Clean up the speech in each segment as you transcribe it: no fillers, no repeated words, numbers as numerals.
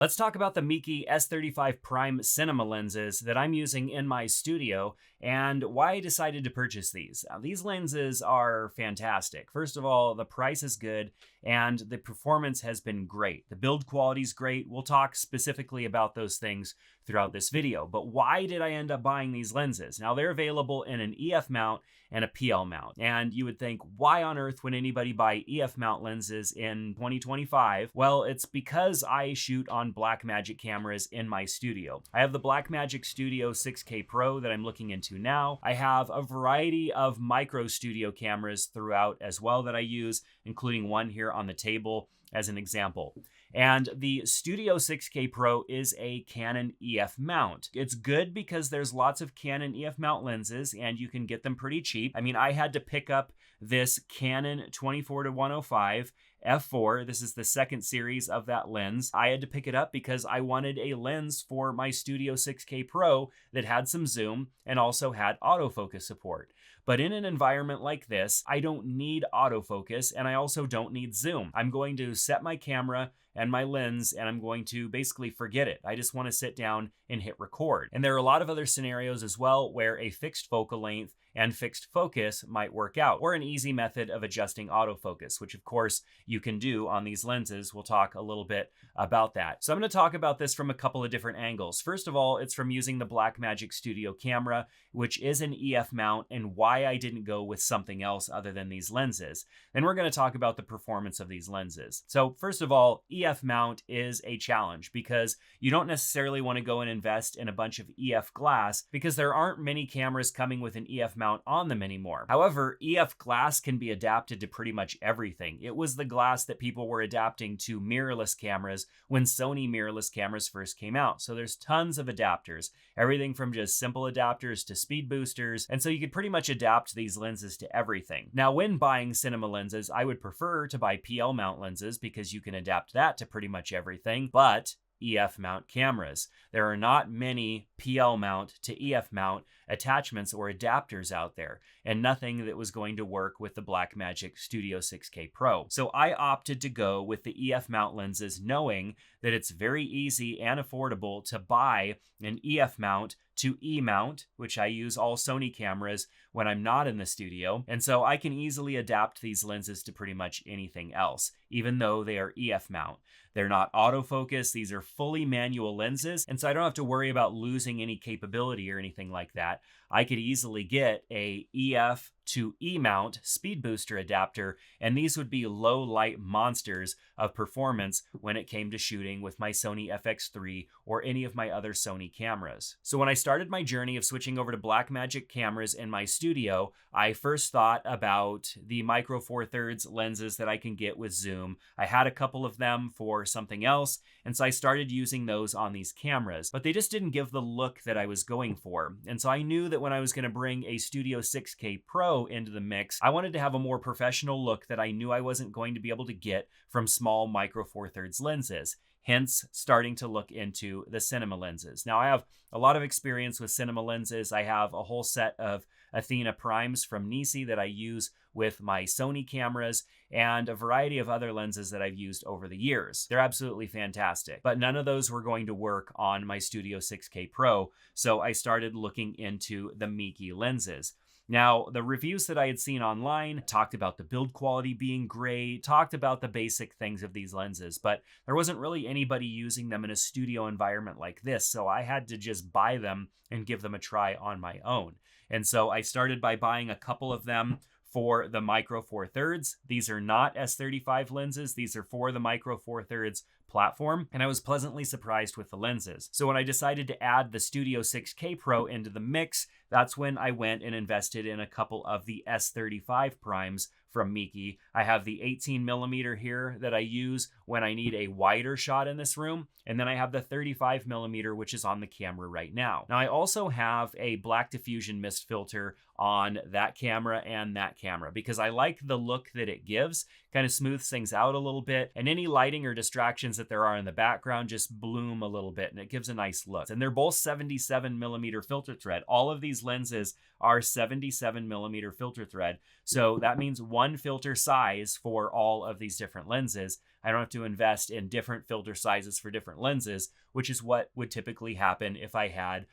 Let's talk about the Meike S35 Prime Cinema lenses that I'm using in my studio and why I decided to purchase these. Now, these lenses are fantastic. First of all, the price is good and the performance has been great. The build quality is great. We'll talk specifically about those things throughout this video. But why did I end up buying these lenses? Now, they're available in an EF mount and a PL mount. And you would think, why on earth would anybody buy EF mount lenses in 2025? Well, it's because I shoot on Blackmagic cameras in my studio. I have the Blackmagic Studio 6K Pro that I'm looking into now. I have a variety of micro studio cameras throughout as well that I use, including one here on the table as an example. And the Studio 6K Pro is a Canon EF mount. It's good because there's lots of Canon EF mount lenses and you can get them pretty cheap. I mean, I had to pick up this Canon 24-105 f4. This is the second series of that lens. I had to pick it up because I wanted a lens for my Studio 6K Pro that had some zoom and also had autofocus support. But in an environment like this, I don't need autofocus and I also don't need zoom. I'm going to set my camera and my lens and I'm going to basically forget it. I just want to sit down and hit record. And there are a lot of other scenarios as well where a fixed focal length and fixed focus might work out, or an easy method of adjusting autofocus, which of course you can do on these lenses. We'll talk a little bit about that. So I'm going to talk about this from a couple of different angles. First of all, it's from using the Blackmagic Studio camera, which is an EF mount, and why I didn't go with something else other than these lenses. Then we're going to talk about the performance of these lenses. So first of all, EF mount is a challenge because you don't necessarily want to go and invest in a bunch of EF glass because there aren't many cameras coming with an EF mount on them anymore. However, EF glass can be adapted to pretty much everything. It was the glass that people were adapting to mirrorless cameras when Sony mirrorless cameras first came out. So there's tons of adapters, everything from just simple adapters to speed boosters. And so you could pretty much adapt these lenses to everything. Now, when buying cinema lenses, I would prefer to buy PL mount lenses because you can adapt that to pretty much everything, but EF mount cameras. There are not many PL mount to EF mount attachments or adapters out there, and nothing that was going to work with the Blackmagic Studio 6K Pro. So I opted to go with the EF mount lenses, knowing that it's very easy and affordable to buy an EF mount to E mount, which I use all Sony cameras when I'm not in the studio. And so I can easily adapt these lenses to pretty much anything else, even though they are EF mount. They're not autofocus. These are fully manual lenses. And so I don't have to worry about losing any capability or anything like that. I could easily get a EF to E mount speed booster adapter, and these would be low light monsters of performance when it came to shooting with my Sony FX3 or any of my other Sony cameras. So when I started my journey of switching over to Blackmagic cameras in my studio, I first thought about the Micro Four Thirds lenses that I can get with zoom. I had a couple of them for something else, and so I started using those on these cameras, but they just didn't give the look that I was going for. And so I knew that when I was going to bring a Studio 6K Pro into the mix, I wanted to have a more professional look that I knew I wasn't going to be able to get from small Micro Four Thirds lenses. Hence, starting to look into the cinema lenses. Now, I have a lot of experience with cinema lenses. I have a whole set of Athena primes from Nisi that I use with my Sony cameras, and a variety of other lenses that I've used over the years. They're absolutely fantastic, but none of those were going to work on my Studio 6K Pro, so I started looking into the Meike lenses. Now, the reviews that I had seen online talked about the build quality being great, talked about the basic things of these lenses, but there wasn't really anybody using them in a studio environment like this, so I had to just buy them and give them a try on my own. And so I started by buying a couple of them for the Micro Four Thirds. These are not S35 lenses. These are for the Micro Four Thirds platform, and I was pleasantly surprised with the lenses. So when I decided to add the Studio 6K Pro into the mix, that's when I went and invested in a couple of the S35 primes from Meike. I have the 18mm here that I use when I need a wider shot in this room, and then I have the 35mm, which is on the camera right now. Now I also have a black diffusion mist filter on that camera and that camera because I like the look that it gives, kind of smooths things out a little bit, and any lighting or distractions that there are in the background just bloom a little bit, and it gives a nice look. And they're both 77mm filter thread. All of these lenses are 77mm filter thread, so that means one filter size for all of these different lenses. I don't have to invest in different filter sizes for different lenses, which is what would typically happen if I had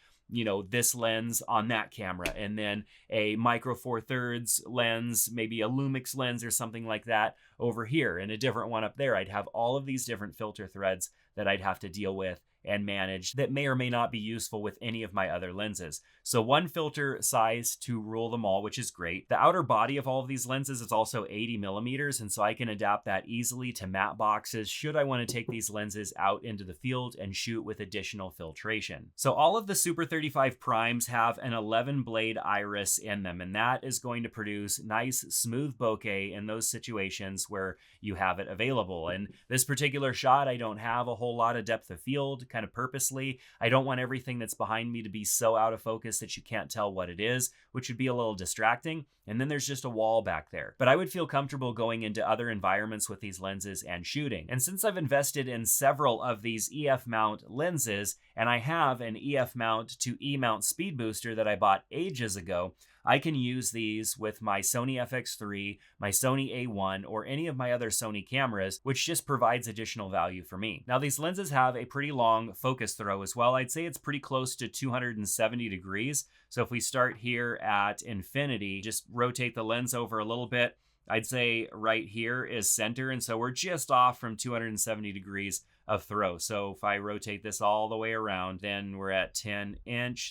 this lens on that camera and then a micro four thirds lens, maybe a Lumix lens or something like that over here and a different one up there. I'd have all of these different filter threads that I'd have to deal with and manage that may or may not be useful with any of my other lenses. So one filter size to rule them all, which is great. The outer body of all of these lenses is also 80 millimeters, and so I can adapt that easily to matte boxes should I want to take these lenses out into the field and shoot with additional filtration. So all of the Super 35 primes have an 11 blade iris in them, and that is going to produce nice smooth bokeh in those situations where you have it available. And this particular shot, I don't have a whole lot of depth of field, kind of purposely. I don't want everything that's behind me to be so out of focus that you can't tell what it is, which would be a little distracting. And then there's just a wall back there. But I would feel comfortable going into other environments with these lenses and shooting. And since I've invested in several of these EF mount lenses, and I have an EF mount to E mount speed booster that I bought ages ago, I can use these with my Sony FX3, my Sony A1, or any of my other Sony cameras, which just provides additional value for me. Now, these lenses have a pretty long focus throw as well. I'd say it's pretty close to 270 degrees. So if we start here at infinity, just rotate the lens over a little bit, I'd say right here is center. And so we're just off from 270 degrees of throw. So if I rotate this all the way around, then we're at 10"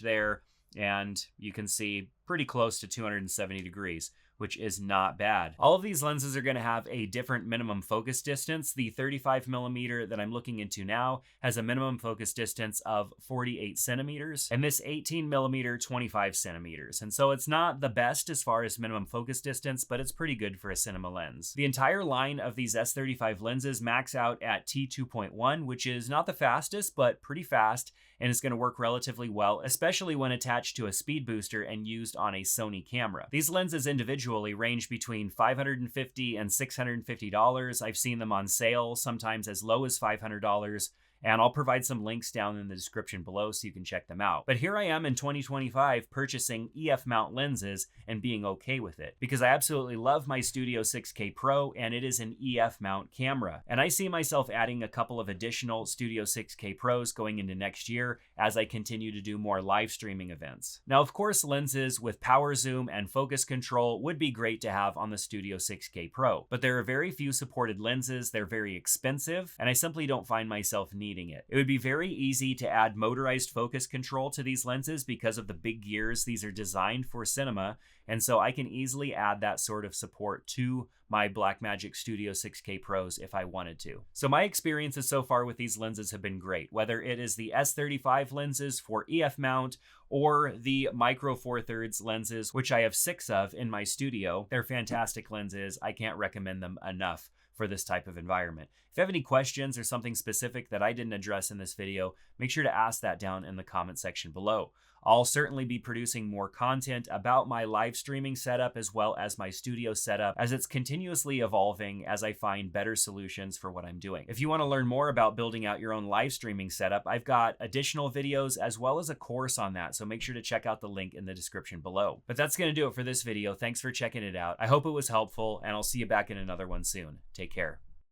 there. And you can see pretty close to 270 degrees, which is not bad. All of these lenses are going to have a different minimum focus distance. The 35 millimeter that I'm looking into now has a minimum focus distance of 48 centimeters, and this 18 millimeter, 25 centimeters. And so it's not the best as far as minimum focus distance, but it's pretty good for a cinema lens. The entire line of these S35 lenses max out at T2.1, which is not the fastest, but pretty fast, and it's going to work relatively well, especially when attached to a speed booster and used on a Sony camera. These lenses individually range between $550 and $650. I've seen them on sale, sometimes as low as $500. And I'll provide some links down in the description below so you can check them out. But here I am in 2025 purchasing EF mount lenses and being okay with it because I absolutely love my Studio 6K Pro and it is an EF mount camera. And I see myself adding a couple of additional Studio 6K Pros going into next year as I continue to do more live streaming events. Now, of course, lenses with power zoom and focus control would be great to have on the Studio 6K Pro, but there are very few supported lenses, they're very expensive, and I simply don't find myself needing it. It would be very easy to add motorized focus control to these lenses because of the big gears. These are designed for cinema, and so I can easily add that sort of support to my Blackmagic Studio 6K Pros if I wanted to. So my experiences so far with these lenses have been great, whether it is the S35 lenses for EF mount or the micro four thirds lenses, which I have 6 of in my studio. They're fantastic lenses. I can't recommend them enough for this type of environment. If you have any questions or something specific that I didn't address in this video, make sure to ask that down in the comment section below. I'll certainly be producing more content about my live streaming setup as well as my studio setup as it's continuously evolving as I find better solutions for what I'm doing. If you want to learn more about building out your own live streaming setup, I've got additional videos as well as a course on that, so make sure to check out the link in the description below. But that's going to do it for this video. Thanks for checking it out. I hope it was helpful, and I'll see you back in another one soon. Take care.